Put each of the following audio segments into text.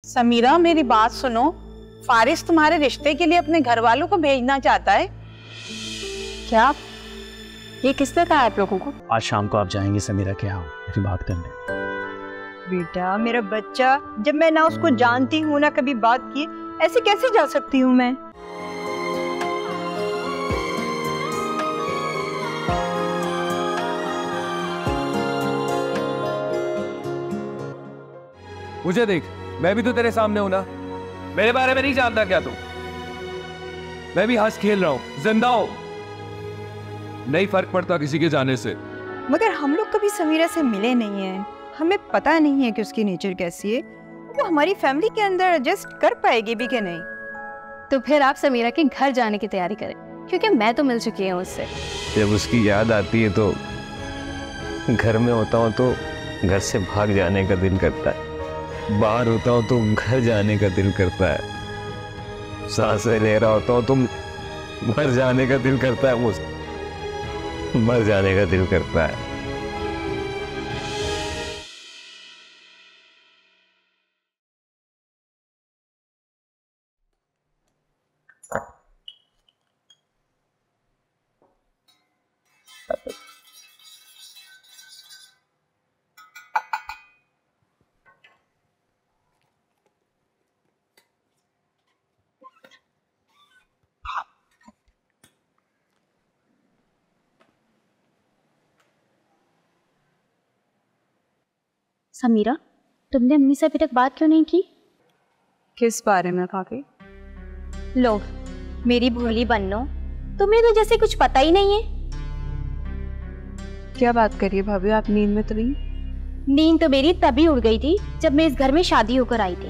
समीरा मेरी बात सुनो, फारिस तुम्हारे रिश्ते के लिए अपने घर वालों को भेजना चाहता है। क्या? ये किसने कहा आप लोगों को? आज शाम को आप जाएंगे समीरा के यहाँ मेरी बात करने। बेटा मेरा बच्चा, जब मैं ना उसको जानती हूँ ना कभी बात की, ऐसे कैसे जा सकती हूँ मैं? मुझे देख, मैं भी तो तेरे सामने हूं ना। मेरे बारे में नहीं जानता क्या तू? मैं भी हंस खेल रहा हूं, जिंदा हूं, नहीं फर्क पड़ता किसी के जाने से। मगर हम लोग कभी समीरा से मिले नहीं हैं, हमें पता नहीं है कि उसकी नेचर कैसी है, वो हमारी फैमिली के अंदर एडजस्ट कर पाएगी भी कि नहीं। तो फिर आप समीरा के घर जाने की तैयारी करें, क्योंकि मैं तो मिल चुकी हूँ उससे। जब उसकी याद आती है तो घर में होता हूँ तो घर से भाग जाने का दिल करता है, बाहर होता हूँ तो घर जाने का दिल करता है, सांसें ले रहा होता हूँ तो मर जाने का दिल करता है, मुझे मर जाने का दिल करता है। समीरा, तुमने अम्मी से अभी तक बात क्यों नहीं की? किस बारे में भाभी? लो मेरी भोली बन्नो, तुम्हें तो जैसे कुछ पता ही नहीं है। क्या बात करिए भाभी, आप नींद में तो नहीं? नींद तो मेरी तभी उड़ गई थी जब मैं इस घर में शादी होकर आई थी।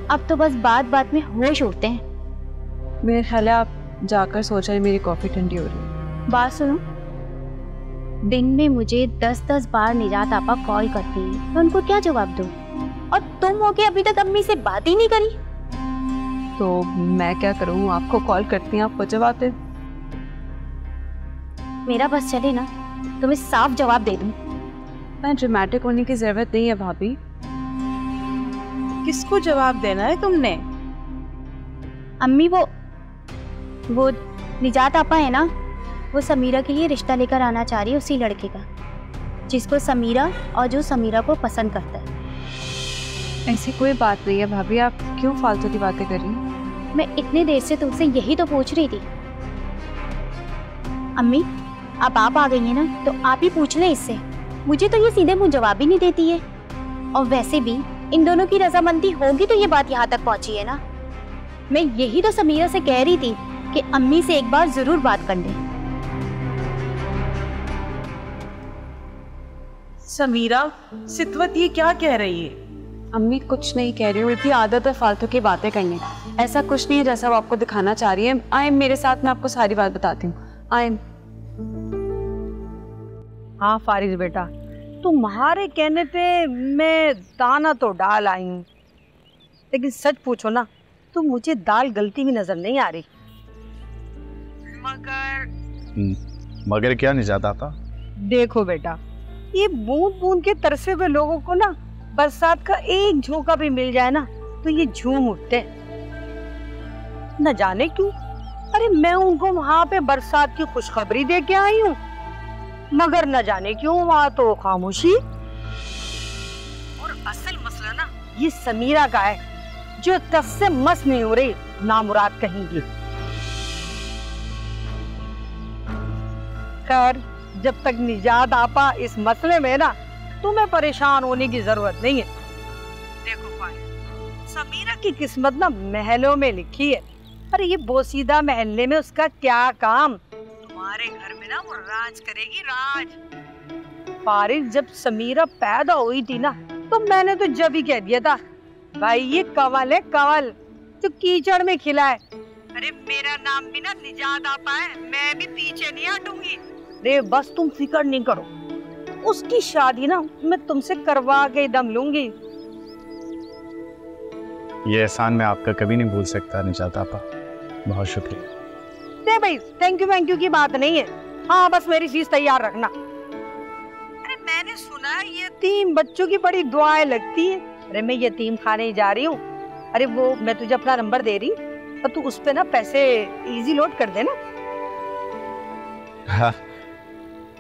अब तो बस बात बात में होश उड़ते हैं। मेरे ख्याल है आप जाकर सो जाए, मेरी कॉफी ठंडी हो रही है। बात सुनो, दिन में मुझे 10-10 बार निजात आपा कॉल करती है, तो उनको क्या जवाब दूं? और तुम हो के अभी तक अम्मी से बात ही नहीं करी। तो मैं क्या करूं, आपको कॉल करती हैं, आपको जवाब दे। मेरा बस चले ना तो मैं साफ जवाब दे दूं। मैं ड्रामेटिक होने की जरूरत नहीं है भाभी। किसको जवाब देना है तुमने? अम्मी वो निजात आपा है ना, वो समीरा के लिए रिश्ता लेकर आना चाह रही है, उसी लड़के का जिसको समीरा और जो समीरा को पसंद करता है। ऐसी कोई बात नहीं है भाभी, आप क्यों फालतू की बातें कर रही हैं? मैं इतनी देर से तुमसे यही तो पूछ रही थी। अम्मी अब आप आ गई हैं ना, तो आप ही पूछ लें इससे। मुझे तो ये सीधे मुंह जवाब ही नहीं देती है, और वैसे भी इन दोनों की रजामंदी होगी तो ये बात यहाँ तक पहुंची है ना। मैं यही तो समीरा से कह रही थी कि अम्मी से एक बार जरूर बात कर लें। समीरा, सितवत ये क्या कह रही है? अम्मी कुछ नहीं कह रही हूँ, इतनी आदत है फालतू की बातें करने। ऐसा कुछ नहीं है जैसा वो आपको दिखाना चाह रही है। आए मेरे साथ, मैं आपको सारी बात बताती हूँ। आए। हाँ फारिस बेटा, तुम्हारे कहने पे मैं दाना तो डाल आई हूँ, लेकिन सच पूछो ना तो मुझे दाल गलती भी नजर नहीं आ रही। मगर क्या निजात आपा? देखो बेटा, ये बूंद बूंद के तरसे हुए लोगों को ना बरसात का एक झोंका भी मिल जाए ना तो ये झूम उठते, न जाने क्यों। अरे मैं उनको वहाँ पे बरसात की खुशखबरी दे के आई हूँ, मगर न जाने क्यों वहाँ तो खामोशी। और असल मसला ना ये समीरा का है, जो तस से मस नहीं हो रही, नामुराद कहेंगी। खैर, जब तक निजात आपा इस मसले में ना, तुम्हें परेशान होने की जरूरत नहीं है। देखो भाई, समीरा की किस्मत ना महलों में लिखी है। अरे ये बोसीदा महल्ले में उसका क्या काम? तुम्हारे घर में ना वो राज करेगी, राज। फारिस, जब समीरा पैदा हुई थी ना, तो मैंने तो जब ही कह दिया था, भाई ये कंवल है, कंवल जो कीचड़ में खिला है। अरे मेरा नाम भी ना निजात आपा है, मैं भी पीछे नहीं हटूंगी। रे बस तुम फिक्र नहीं करो, उसकी शादी ना मैं तुमसे करवा के दम लूंगी। ये एहसान मैं आपका कभी नहीं भूल सकता निजात आपा, बहुत शुक्रिया। नहीं भाई, थैंक यू की बात नहीं है। हाँ बस मेरी चीज तैयार रखना। अरे मैंने सुना है यतीम बच्चों की बड़ी दुआएं लगती है। अरे मैं यतीम खाने जा रही हूँ, अरे वो मैं तुझे अपना नंबर दे रही, तो तू उस पे ना पैसे इजी लोड कर देना। हाँ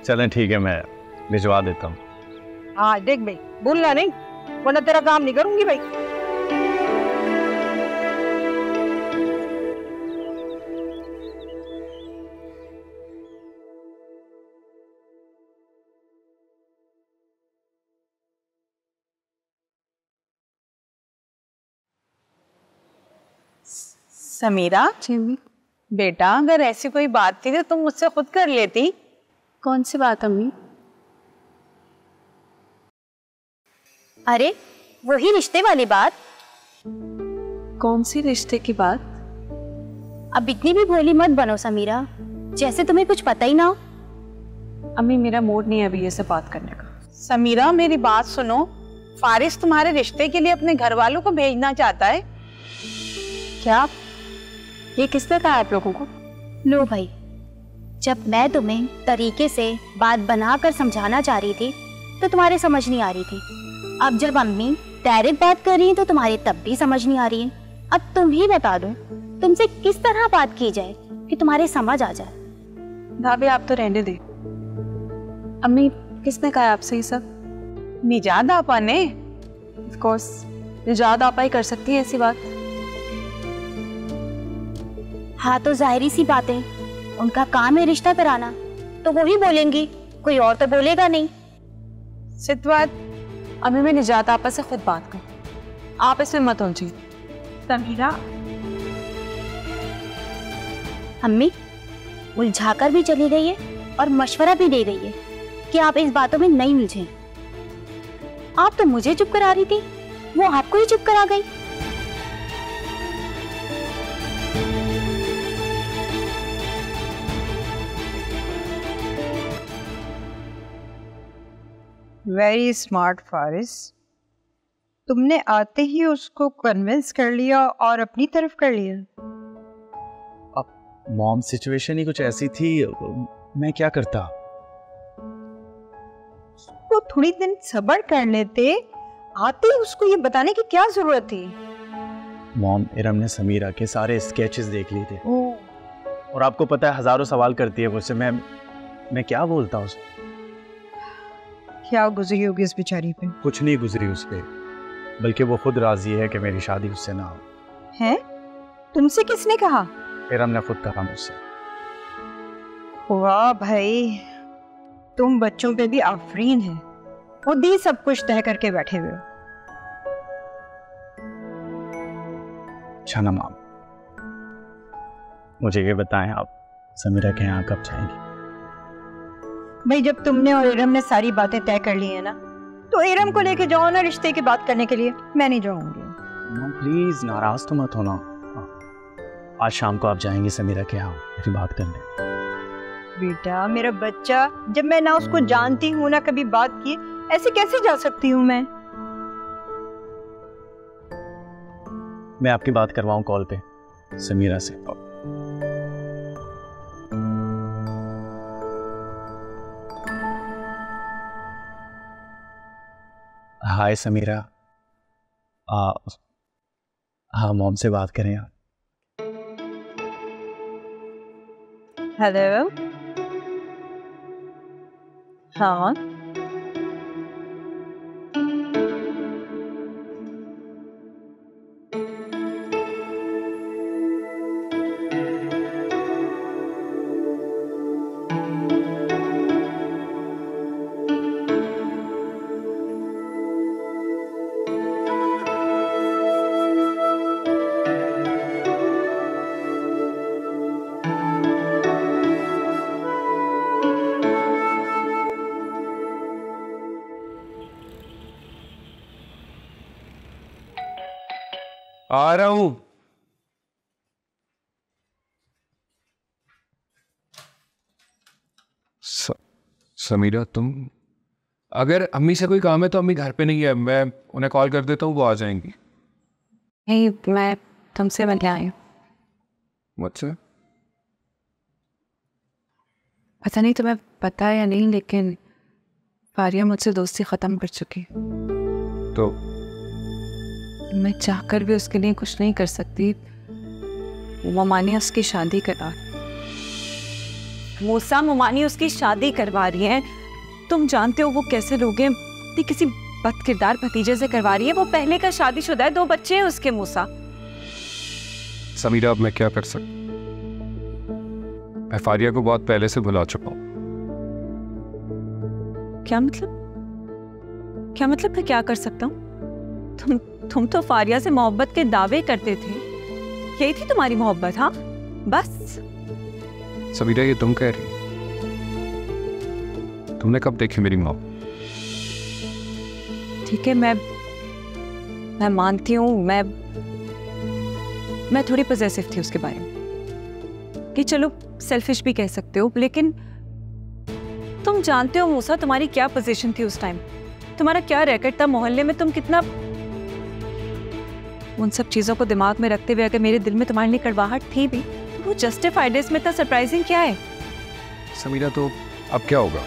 चलें ठीक है, मैं भिजवा देता हूँ। हाँ देख भाई, भूलना नहीं, वरना तेरा काम नहीं करूंगी भाई। समीरा बेटा, अगर ऐसी कोई बात थी तो तुम मुझसे खुद कर लेती। कौन सी बात अम्मी? अरे वही रिश्ते वाली बात। कौन सी रिश्ते की बात? अब इतनी भी भोली मत बनो समीरा, जैसे तुम्हें कुछ पता ही ना हो। अम्मी मेरा मूड नहीं है अभी ये सब बात करने का। समीरा मेरी बात सुनो, फारिस तुम्हारे रिश्ते के लिए अपने घर वालों को भेजना चाहता है। क्या? ये किसने कहा आप लोगों को? लो भाई, जब मैं तुम्हें तरीके से बात बनाकर समझाना चाह रही थी तो तुम्हारे समझ नहीं आ रही थी। अब जब अम्मी डायरेक्ट बात कर रही हैं तो तुम्हारी तब भी समझ नहीं आ रही है। अब तुम ही बता दो, तुमसे किस तरह बात की जाए कि तुम्हारे समझ आ जाए। भाभी आप तो रहने दे। अम्मी किसने कहा आपसे ये सब? निजात आपा ने। ऑफ कोर्स निजात आपा ही कर सकती है ऐसी बात। हाँ तो जाहिर सी बात है, उनका काम है रिश्ता कराना, तो वो ही बोलेंगी, कोई और तो बोलेगा नहीं। सितवात, अम्मी मैं निजात आपा से खुद बात कर, आप इसमें मत उलझिए। समीरा अम्मी उलझाकर भी चली गई है और मशवरा भी दे गई है कि आप इस बातों में नहीं उलझें। आप तो मुझे चुप करा रही थी, वो आपको ही चुप करा गई। वेरी स्मार्ट फारिस, तुमने आते ही उसको कन्विंस कर लिया और अपनी तरफ कर लिया। अब मॉम सिचुएशन ही कुछ ऐसी थी, मैं क्या करता। उसको थोड़ी दिन सब्र कर लेते, आते ही उसको ये बताने की क्या जरूरत थी। मॉम इरम ने समीरा के सारे स्केचेस देख लिए थे और आपको पता है हजारों सवाल करती है मुझसे, मैं क्या बोलता उसे। क्या गुजरी होगी इस बेचारी पे? कुछ नहीं गुजरी उस पे, बल्कि वो खुद राजी है कि मेरी शादी उससे ना हो। हैं? तुमसे किसने कहा? इरम ने खुद कहा मुझसे। वाह भाई, तुम बच्चों पे भी आफरीन है, खुद ही सब कुछ तय करके बैठे हुए हो। अच्छा ना मॉम, मुझे ये बताएं आप समीरा के यहाँ कब जाएंगी? भाई जब तुमने और इरम ने सारी बातें तय कर ली है ना, तो इरम को लेके जाओ ना रिश्ते की बात करने के लिए। मैं नहीं जाऊंगी। मॉम प्लीज नाराज तो मत होना। आज शाम को आप जाएंगे समीरा के यहाँ मेरी बात करने। बेटा मेरा बच्चा, जब मैं ना उसको जानती हूँ ना कभी बात की, ऐसे कैसे जा सकती हूँ मैं? मैं आपकी बात करवाऊं कॉल पे समीरा से। हाय समीरा। हाँ मॉम से बात करें आप। हेलो। हाँ आ रहा हूं। समीरा तुम, अगर अम्मी से कोई काम है तो अम्मी घर पे नहीं है, मैं उन्हें कॉल कर देता हूँ, वो आ जाएंगी। नहीं, मैं तुमसे मिलने आई हूँ। मुझसे? पता नहीं तुम्हें पता है या नहीं, लेकिन फारिया मुझसे दोस्ती ख़त्म कर चुकी। तो मैं चाहकर भी उसके लिए कुछ नहीं कर सकती। मोमानी उसकी शादी करा, मूसा मोमानी उसकी शादी करवा रही है। तुम जानते हो वो कैसे लोग हैं, किसी बदकिरदार भतीजे से करवा रही है। वो पहले का शादीशुदा है, 2 बच्चे हैं उसके। मूसा समीरा, अब मैं क्या कर सकता? मैं फारिया को बहुत पहले से भुला चुका हूं। क्या मतलब? क्या मतलब मैं क्या कर सकता हूँ? तुम तो फारिया से मोहब्बत के दावे करते थे, यही थी तुम्हारी मोहब्बत? हाँ बस। समीरा, ये तुम कह रही, तुमने कब देखी मेरी माँ? ठीक है, मैं मानती हूँ, मैं थोड़ी पॉसेसिव थी उसके बारे में, कि चलो सेल्फिश भी कह सकते हो, लेकिन तुम जानते हो मूसा तुम्हारी क्या पोजीशन थी उस टाइम, तुम्हारा क्या रैकेट था मोहल्ले में, तुम कितना। उन सब चीजों को दिमाग में रखते हुए अगर मेरे दिल में तुम्हारे लिए कड़वाहट थी भी, तो वो जस्टिफाइड है। इसमें इतना सरप्राइजिंग क्या है? समीरा, तो अब क्या होगा?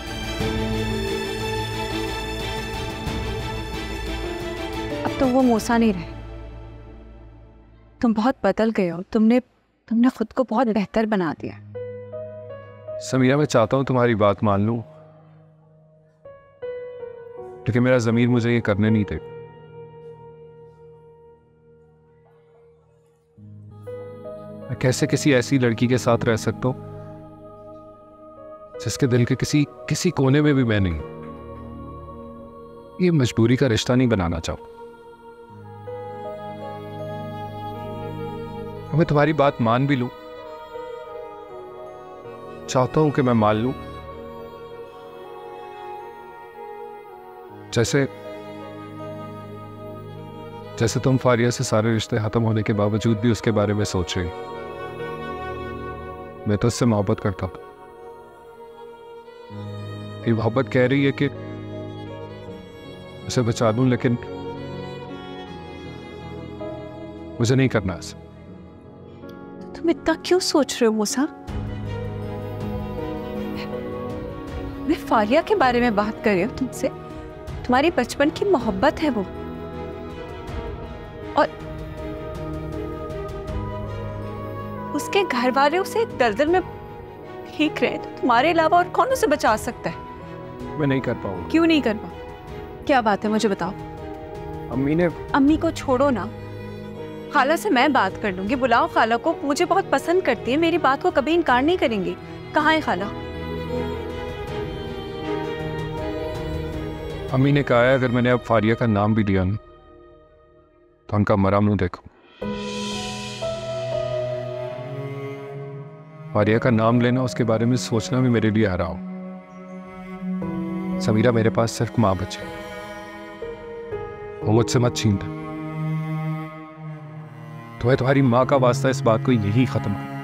अब तो वो मूसा नहीं रहे, तुम बहुत बदल गए हो। तुमने खुद को बहुत बेहतर बना दिया। समीरा, मैं चाहता हूं तुम्हारी बात मान लूं, लेकिन मेरा ज़मीर मुझे ये करने नहीं देगा। मैं कैसे किसी ऐसी लड़की के साथ रह सकता हूं जिसके दिल के किसी कोने में भी मैं नहीं। ये मजबूरी का रिश्ता नहीं बनाना चाहूं। मैं तुम्हारी बात मान भी लूं, चाहता हूं कि मैं मान लूं, जैसे तुम फारिया से सारे रिश्ते खत्म होने के बावजूद भी उसके बारे में सोच रही। मैं तो उससे मोहब्बत करता हूं। ये मोहब्बत कह रही है कि उसे बचा लूं, लेकिन मुझे नहीं करना ऐसा। तुम इतना क्यों सोच रहे हो मूसा? मैं फारिया के बारे में बात कर रही हूँ तुमसे। तुम्हारी बचपन की मोहब्बत है वो, और उसके घर वाले उसे दलदल में फेंक रहे हैं, तो तुम्हारे अलावा और कौन उसे बचा सकता है? मैं नहीं कर पाऊंगा। क्यों नहीं कर पाऊँ? क्या बात है, मुझे बताओ। अम्मी को छोड़ो ना, खाला से मैं बात कर लूंगी। बुलाओ खाला को, मुझे बहुत पसंद करती है, मेरी बात को कभी इनकार नहीं करेंगी। कहाँ है खाला? अम्मी ने कहा है अगर मैंने अब फारिया का नाम भी लिया ना, तो उनका मरा मुंह देखो। फारिया का नाम लेना, उसके बारे में सोचना भी मेरे लिए हराम। समीरा, मेरे पास सिर्फ माँ बची, वो मुझसे मत छीन ले। तो है तुम्हारी माँ का वास्ता, इस बात को यही खत्म कर।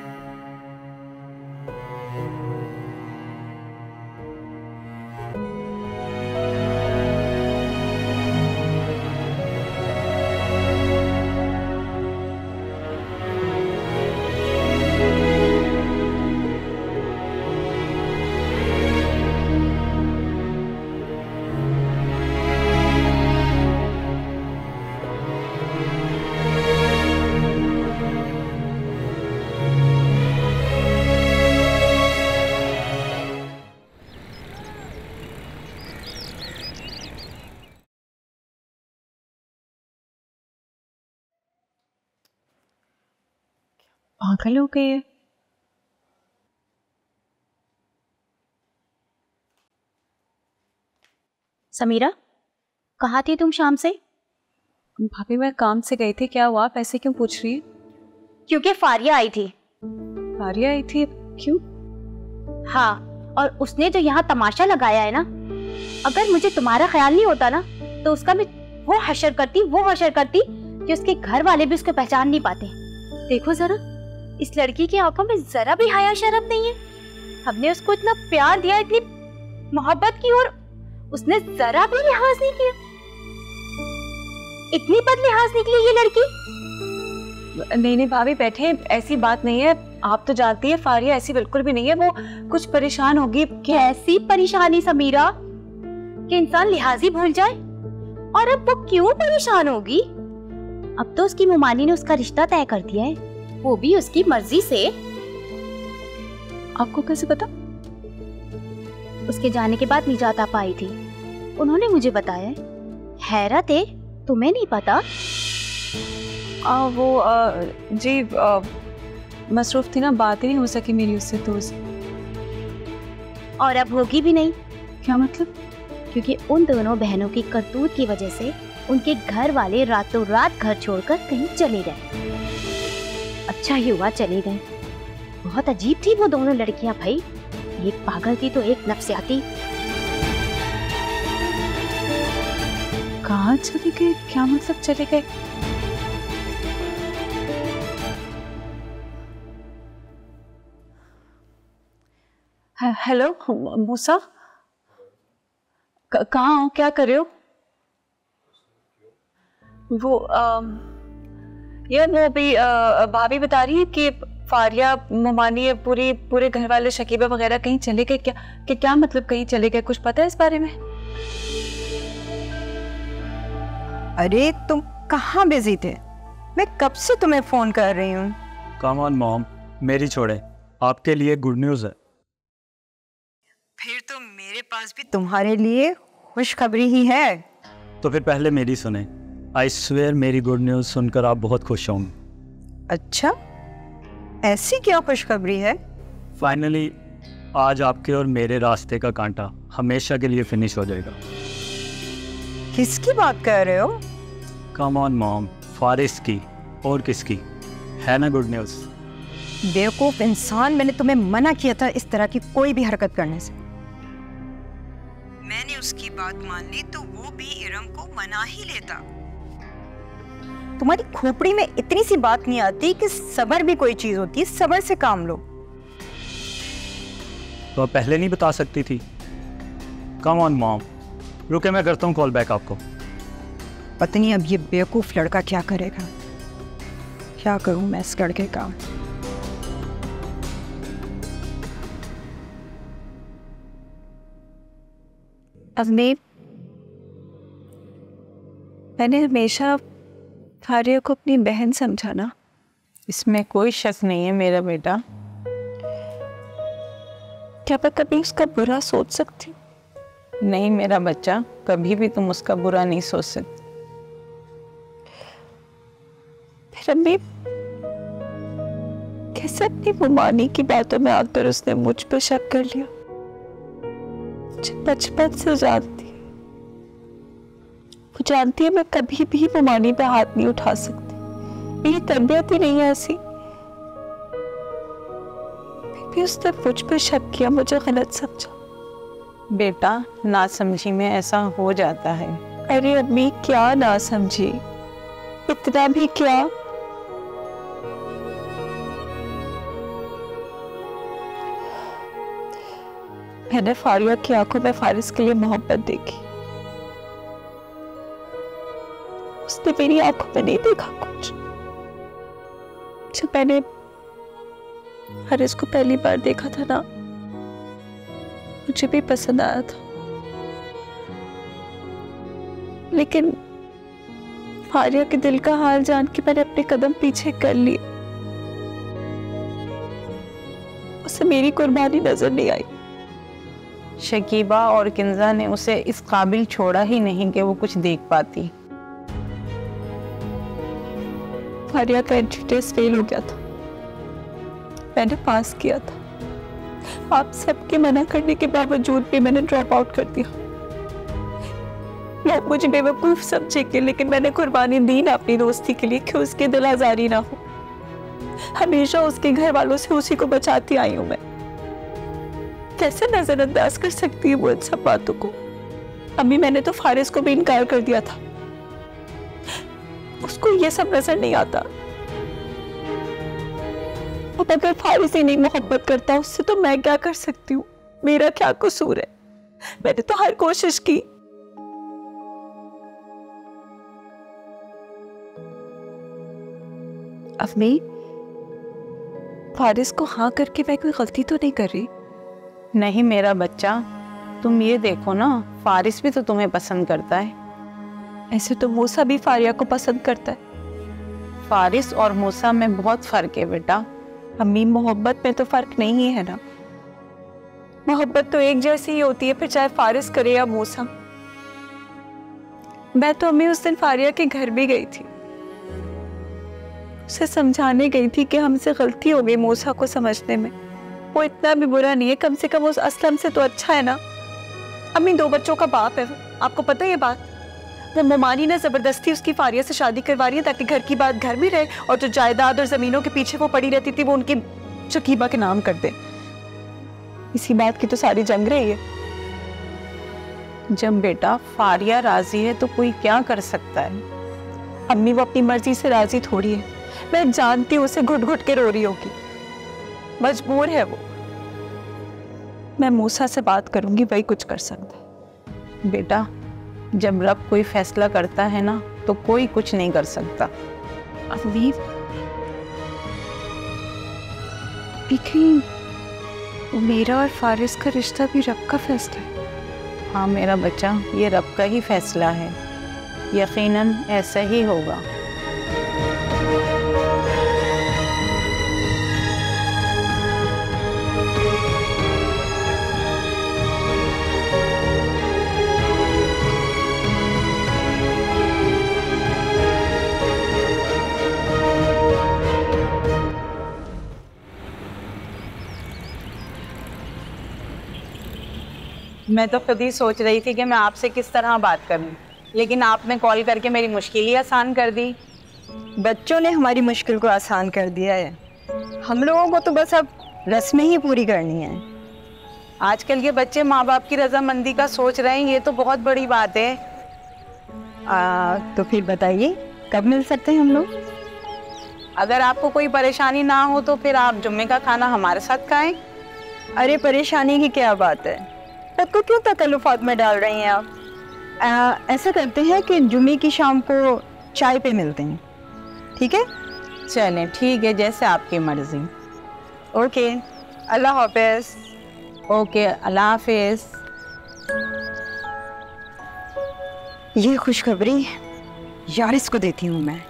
पागल हो गई है। समीरा, कहाँ थी तुम शाम से? भाभी, मैं काम से गई थी। क्या हुआ, आप ऐसे क्यों पूछ रही है? क्योंकि फारिया आई थी। फारिया आई थी? क्यों? हाँ, और उसने जो यहाँ तमाशा लगाया है ना, अगर मुझे तुम्हारा ख्याल नहीं होता ना, तो उसका मैं वो हशर करती कि उसके घर वाले भी उसको पहचान नहीं पाते। देखो जरा, इस लड़की की आंखों में जरा भी हया शर्म नहीं है। हमने उसको इतना प्यार दिया, इतनी मोहब्बत की, और उसने जरा भी लिहाज नहीं किया। इतनी बदलिहाज निकली ये लड़की। नहीं भाभी, बैठे, ऐसी बात नहीं है। आप तो जानती है फारिया ऐसी बिल्कुल भी नहीं है, वो कुछ परेशान होगी। कैसी परेशानी समीरा, कि इंसान लिहाज ही भूल जाए। और अब वो क्यों परेशान होगी? अब तो उसकी मुमानी ने उसका रिश्ता तय कर दिया है, वो भी उसकी मर्जी से। आपको कैसे पता? उसके जाने के बाद निजात आपा आई थी, उन्होंने मुझे बताया। हैरत है, तुम्हें नहीं पता? जी मसरूफ थी ना, बात ही नहीं हो सकी मेरी उससे तो और अब होगी भी नहीं। क्या मतलब? क्योंकि उन दोनों बहनों की करतूत की वजह से उनके घर वाले रातों रात घर छोड़कर कहीं चले गए। अच्छा ही हुआ चले गए। बहुत अजीब थी वो दोनों लड़कियां भाई, एक पागल थी तो एक नफसियाती। कहाँ चले गए? क्या मतलब चले गए? हेलो मूसा, कहाँ हो? क्या कर रहे हो? वो यार वो अभी भाभी बता रही है कि फारिया, मुमानी, पूरे घर वाले शकीबा वगैरह कहीं चले गए। क्या मतलब कहीं चले गए? कुछ पता है इस बारे में? अरे तुम कहाँ बिजी थे? मैं कब से तुम्हें फोन कर रही हूँ। कम ऑन मॉम, मेरी छोड़े, आपके लिए गुड न्यूज़ है। फिर तो मेरे पास भी तुम्हारे लिए खुशखबरी ही है। तो फिर पहले मेरी सुने। आई स्वेयर मेरी गुड न्यूज़ सुनकर आप बहुत खुश होंगे। अच्छा, ऐसी क्या खुशखबरी है? फाइनली आज आपके और मेरे रास्ते का कांटा हमेशा के लिए फिनिश हो जाएगा। किसकी बात कर रहे हो? कम ऑन मॉम, फारिस की, और किसकी? है ना गुड न्यूज़? बेवकूफ इंसान, मैंने तुम्हें मना किया था इस तरह की कोई भी हरकत करने से। मैंने उसकी बात मान ली तो वो भी इरम को मना ही लेता। तुम्हारी खोपड़ी में इतनी सी बात नहीं आती कि सब्र भी कोई चीज होती है, सब्र से काम लो। तो आप पहले नहीं बता सकती थी? कम ऑन मॉम, रुके मैं करता हूँ कॉल बैक आपको। पता नहीं अब ये बेवकूफ लड़का क्या करेगा। क्या करूँ मैं इस लड़के का? अवनीत, मैंने हमेशा फारिया को अपनी बहन समझा ना। इसमें कोई शक नहीं है मेरा बेटा। क्या मैं कभी उसका बुरा सोच सकती हूँ? नहीं मेरा बच्चा, कभी भी तुम उसका बुरा नहीं सोच सकती। फिर अम्मी कैसे अपनी मुमानी की बातों में आकर उसने मुझ पर शक कर लिया? मुझे बचपन से जानती है, वो जानती है मैं कभी भी मुमानी पे हाथ नहीं उठा सकती, मेरी तरबियत ही नहीं है ऐसी। फिर भी उसने मुझ पर शक किया, मुझे गलत समझा। बेटा नासमझी में ऐसा हो जाता है। अरे अम्मी क्या ना समझी, इतना भी क्या? मैंने फारिया की आंखों में फारिस के लिए मोहब्बत देखी, उसने मेरी आंखों में नहीं देखा कुछ। जब मैंने फारिस को पहली बार देखा था ना, मुझे भी पसंद आया था, लेकिन फारिया के दिल का हाल जान के मैंने अपने कदम पीछे कर लिए। उसे मेरी कुर्बानी नजर नहीं आई। शकीबा और किंजा ने उसे इस काबिल छोड़ा ही नहीं कि वो कुछ देख पाती। फारिया का एंट्री टेस्ट फेल हो गया था, मैंने पास किया था। आप सबके मना करने के बावजूद भी मैंने ड्रॉप आउट कर दिया। लोग मुझे बेवकूफ समझेंगे, लेकिन मैंने कुर्बानी दी ना अपनी दोस्ती के लिए कि उसके दिल आजारी ना हो। हमेशा उसके घर वालों से उसी को बचाती आई हूं मैं। कैसे नजरअंदाज कर सकती है वो इन सब बातों को? अम्मी मैंने तो फारिस को भी इनकार कर दिया था, उसको ये सब नजर नहीं आता। और अगर फारिस ही नहीं मोहब्बत करता उससे तो मैं क्या कर सकती हूँ? मेरा क्या कसूर है? मैंने तो हर कोशिश की। अम्मी, फारिस को हाँ करके मैं कोई गलती तो नहीं कर रही? नहीं मेरा बच्चा, तुम ये देखो ना, फारिस भी तो तुम्हें पसंद करता है। ऐसे तो मूसा भी फारिया को पसंद करता है, फारिस और मूसा में बहुत फर्क है बेटा। अम्मी मोहब्बत में तो फर्क नहीं है ना, मोहब्बत तो एक जैसी ही होती है, फिर चाहे फारिस करे या मूसा। मैं तो अम्मी उस दिन फारिया के घर भी गई थी, उसे समझाने गई थी कि हमसे गलती हो गई मूसा को समझने में, वो इतना भी बुरा नहीं है, कम से कम उस असलम से तो अच्छा है ना। अम्मी 2 बच्चों का बाप है वो, आपको पता है ये बात। वो मोमानी ने जबरदस्ती उसकी फारिया से शादी करवा रही है ताकि घर की बात घर में रहे और जो जायदाद और जमीनों के पीछे वो पड़ी रहती थी वो उनकी शकीबा के नाम कर दे। इसी बात की तो सारी जंग रही है। जब बेटा फारिया राजी है तो कोई क्या कर सकता है। अम्मी वो अपनी मर्जी से राजी थोड़ी है, मैं जानती हूँ उसे घुट घुट के रो रही होगी, मजबूर है वो। मैं मूसा से बात करूंगी, वही कुछ कर सकता है। बेटा जब रब कोई फैसला करता है ना तो कोई कुछ नहीं कर सकता। अम्मी लेकिन मेरा और फारिस का रिश्ता भी रब का फैसला है। हाँ मेरा बच्चा, ये रब का ही फैसला है, यकीनन ऐसा ही होगा। मैं तो खुद ही सोच रही थी कि मैं आपसे किस तरह बात करूं, लेकिन आपने कॉल करके मेरी मुश्किल ही आसान कर दी। बच्चों ने हमारी मुश्किल को आसान कर दिया है, हम लोगों को तो बस अब रस्में ही पूरी करनी है। आजकल के बच्चे माँ बाप की रजामंदी का सोच रहे हैं, ये तो बहुत बड़ी बात है। तो फिर बताइए कब मिल सकते हैं हम लोग? अगर आपको कोई परेशानी ना हो तो फिर आप जुम्मे का खाना हमारे साथ खाएं। अरे परेशानी की क्या बात है, तब को क्यों तकल्लुफात में डाल रही हैं आप? ऐसा करते हैं कि जुम्मे की शाम को चाय पे मिलते हैं, ठीक है? चलें ठीक है, जैसे आपकी मर्जी। ओके, अल्लाह हाफिज़। ओके, अल्लाह हाफिज़। ये खुशखबरी यारिस को देती हूँ मैं।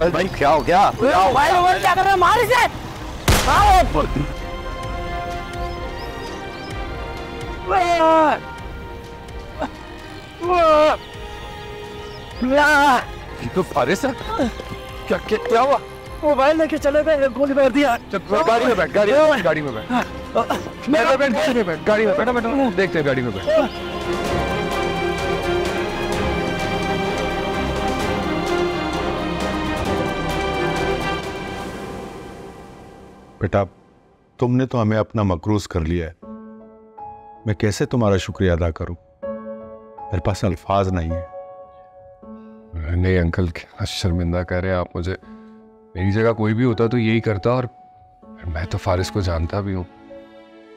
भाई क्या हो गया? क्या कर रहे हो? मार इसे। ये तो फारिस है। क्या हुआ? मोबाइल लेके चले गए, गोली मार दिया। गाड़ी में बैठ, गाड़ी में बैठ, गाड़ी में बैठ, बैठा, देखते हैं गाड़ी में बैठ। बेटा तुमने तो हमें अपना मकरूज कर लिया है, मैं कैसे तुम्हारा शुक्रिया अदा करूं, मेरे पास अल्फाज नहीं है। नहीं अंकल, क्या शर्मिंदा कर रहे हैं आप मुझे। मेरी जगह कोई भी होता तो यही करता, और मैं तो फारिस को जानता भी हूँ।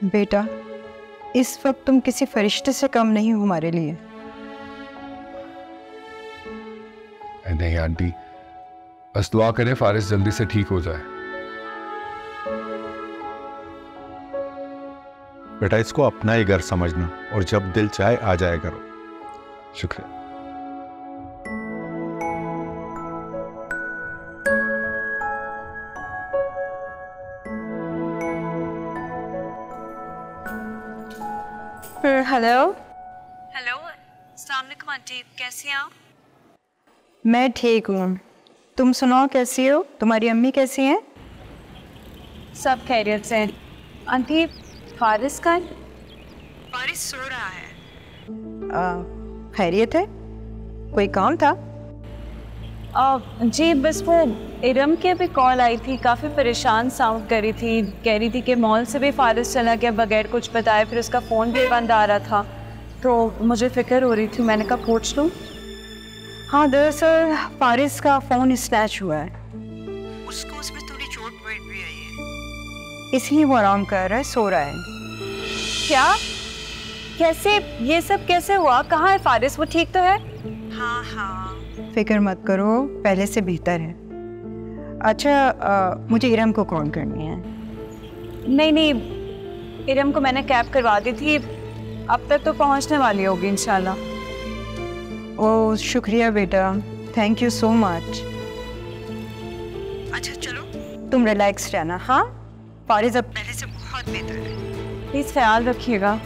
बेटा इस वक्त तुम किसी फरिश्ते से कम नहीं हो हमारे लिए। नहीं आंटी, बस दुआ करें फारिस जल्दी से ठीक हो जाए। बेटा इसको अपना ही घर समझना और जब दिल चाहे आ जाया करो। शुक्रिया। हेलो हेलो, अस्सलाम वालेकुम आंटी, कैसी हैं आप? मैं ठीक हूँ, तुम सुनाओ कैसी हो? तुम्हारी अम्मी कैसी हैं? सब खैरियत से। आंटी फारिस का? फारिस सो रहा है। खैरियत है? कोई काम था? जी बस वो इरम के भी कॉल आई थी, काफ़ी परेशान साउंड कर रही थी, कह रही थी कि मॉल से भी फारिस चला गया बगैर कुछ बताए, फिर उसका फ़ोन भी बंद आ रहा था, तो मुझे फ़िक्र हो रही थी, मैंने कहा पूछ लूँ। हाँ दरअसल फारिस का फ़ोन स्नैच हुआ है, उसको उसमें थोड़ी चोट पॉइंट भी आई है, इसलिए वो आराम कर रहा है, सो रहा है। क्या? कैसे? ये सब कैसे हुआ? कहाँ है फारिस? वो ठीक तो है? हाँ हाँ, फिक्र मत करो, पहले से बेहतर है। अच्छा, मुझे इरम को कॉल करनी है। नहीं नहीं, इरम को मैंने कैब करवा दी थी, अब तक तो पहुंचने वाली होगी इंशाल्लाह। ओह शुक्रिया बेटा, थैंक यू सो मच। अच्छा चलो, तुम रिलैक्स रहना। हाँ, फारिज अब पहले से बहुत बेहतर है। प्लीज़ ख्याल रखिएगा।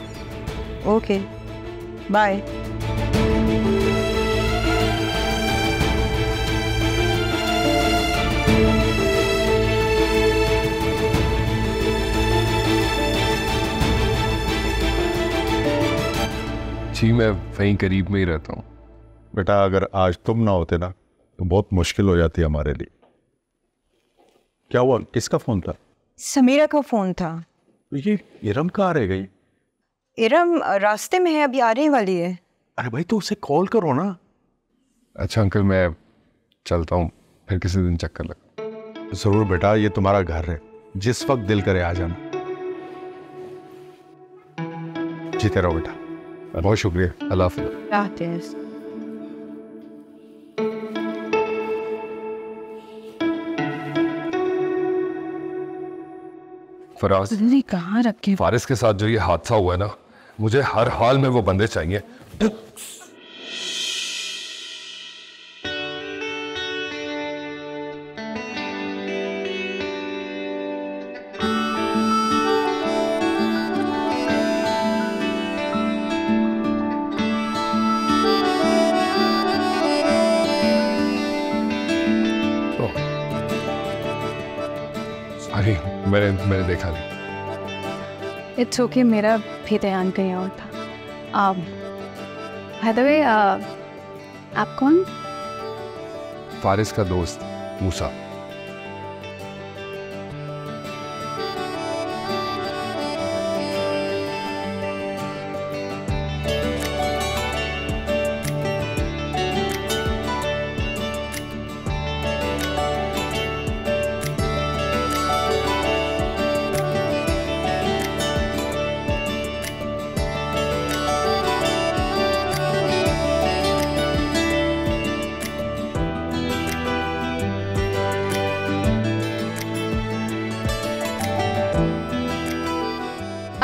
Okay, bye. जी मैं वहीं करीब में ही रहता हूँ। बेटा अगर आज तुम ना होते ना तो बहुत मुश्किल हो जाती हमारे लिए। क्या हुआ, किसका फोन था? समीरा का फोन था। ये इरम कहाँ रह गई? इरम रास्ते में है, अभी आने वाली है। अरे भाई तो उसे कॉल करो ना। अच्छा अंकल मैं चलता हूँ, फिर किसी दिन चक्कर लगा। जरूर बेटा, ये तुम्हारा घर है, जिस वक्त दिल करे आ जाना। जीते रहो बेटा। बहुत शुक्रिया, अल्लाह हाफ़िज़। फराज, कहाँ रखे? फारिस के साथ जो ये हादसा हुआ है ना, मुझे हर हाल में वो बंदे चाहिए। मैंने देखा नहीं। इट्स ओके, मेरा भी ध्यान कहीं और था। बाय द वे, आप कौन? फारिस का दोस्त मूसा।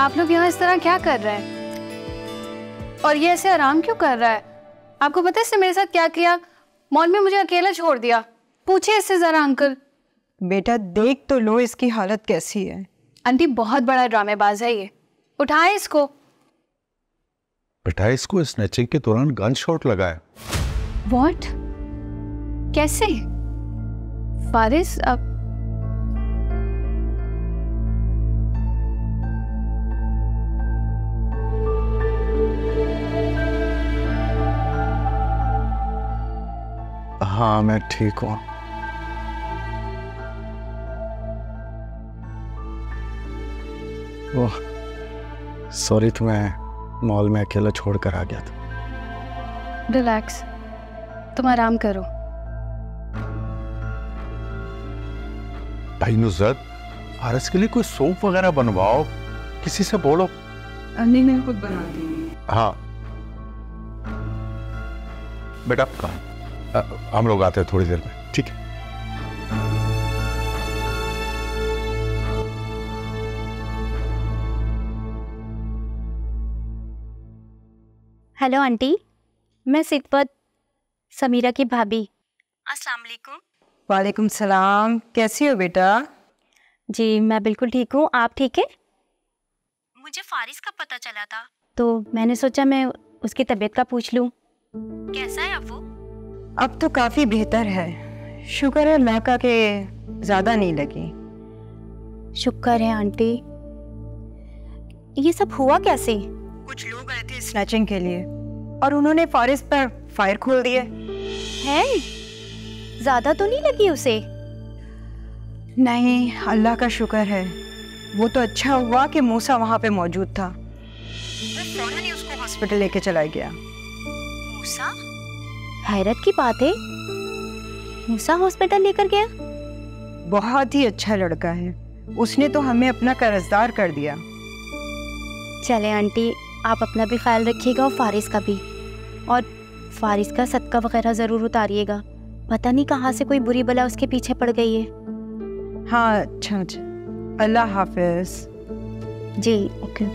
आप लोग यहाँ इस तरह क्या कर रहे हैं? और ये ऐसे आराम क्यों कर रहा है? आपको पता है इसने मेरे साथ क्या किया? मॉल में मुझे अकेला छोड़ दिया। पूछिए इससे जरा अंकल। बेटा देख तो लो इसकी हालत कैसी है। आंटी बहुत बड़ा ड्रामेबाज है ये, उठाए इसको। बेटा इसको स्नैचिंग के दौरान गन शॉट लगा है। व्हाट? कैसे? फारिस अब हाँ मैं ठीक हूँ। ओह सॉरी, तुम्हें मॉल में अकेला छोड़कर आ गया था। रिलैक्स, तुम आराम करो। भाई नुसरत, फारिस के लिए कोई सूप वगैरह बनवाओ, किसी से बोलो। नहीं मैं खुद बनाती हूँ। हाँ बेटा, हम लोग आते हैं थोड़ी देर में, ठीक है? हेलो आंटी, मैं सितवत, समीरा की भाभी। अस्सलाम वालेकुम। वालेकुम सलाम, कैसी हो बेटा? जी मैं बिल्कुल ठीक हूँ, आप ठीक है? मुझे फारिस का पता चला था तो मैंने सोचा मैं उसकी तबीयत का पूछ लूँ। कैसा है अब वो? अब तो काफी बेहतर है, शुक्र है अल्लाह का के ज्यादा नहीं लगी। शुक्र है आंटी। ये सब हुआ कैसे? कुछ लोग आए थे स्नैचिंग के लिए और उन्होंने फारिस पर फायर खोल दिए। हैं? ज्यादा तो नहीं लगी उसे? नहीं, अल्लाह का शुक्र है। वो तो अच्छा हुआ कि मूसा वहां पे मौजूद था, फौरन ही उसको हॉस्पिटल लेके चला गया। मूसा? हैरत की बात है, मूसा हॉस्पिटल लेकर गया? बहुत ही अच्छा लड़का है, उसने तो हमें अपना कर्जदार कर दिया। चले आंटी, आप अपना भी ख्याल रखिएगा और फारिस का भी। और फारिस का सदका वगैरह ज़रूर उतारिएगा, पता नहीं कहाँ से कोई बुरी बला उसके पीछे पड़ गई है। हाँ अच्छा, अल्लाह हाफिज। जी ओके।